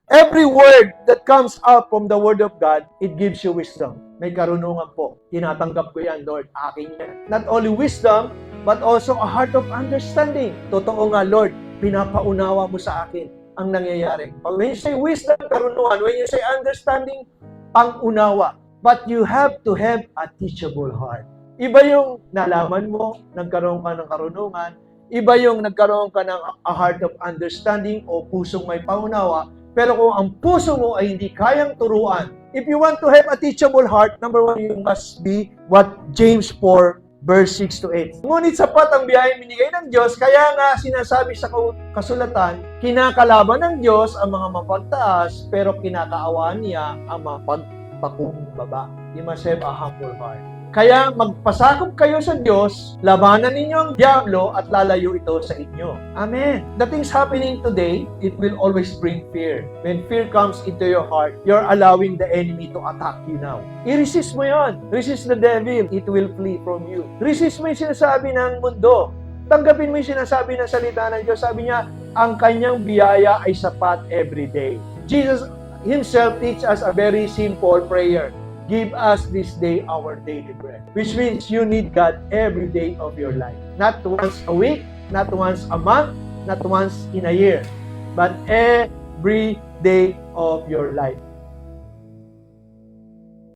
Every word that comes out from the Word of God, it gives you wisdom. May karunungan po. Tinatanggap ko yan, Lord. Akin yan. Not only wisdom, but also a heart of understanding. Totoo nga, Lord, pinapaunawa mo sa akin ang nangyayari. When you say wisdom, karunungan. When you say understanding, pang-unawa. But you have to have a teachable heart. Iba yung nalaman mo, nagkaroon ka ng karunungan. Iba yung nagkaroon ka ng a heart of understanding o pusong may paunawa. Pero kung ang puso mo ay hindi kayang turuan, if you want to have a teachable heart, number one, you must be what James 4, verse 6 to 8. Ngunit sapat ang biyayang binigay ng Diyos, kaya nga sinasabi sa kasulatan, kinakalaban ng Diyos ang mga mapagtaas, pero kinakaawaan niya ang mapagpakumbaba. You must have a humble heart. Kaya magpasakop kayo sa Diyos, labanan ninyo ang diablo at lalayo ito sa inyo. Amen. The things happening today, it will always bring fear. When fear comes into your heart, you're allowing the enemy to attack you now. I-resist mo yon. Resist the devil. It will flee from you. Resist mo yung sinasabi ng mundo. Tanggapin mo yung sinasabi ng salita ng Diyos. Sabi niya, ang kanyang biyaya ay sapat every day. Jesus himself teach us a very simple prayer. Give us this day our daily bread. Which means you need God every day of your life. Not once a week, not once a month, not once in a year, but every day of your life.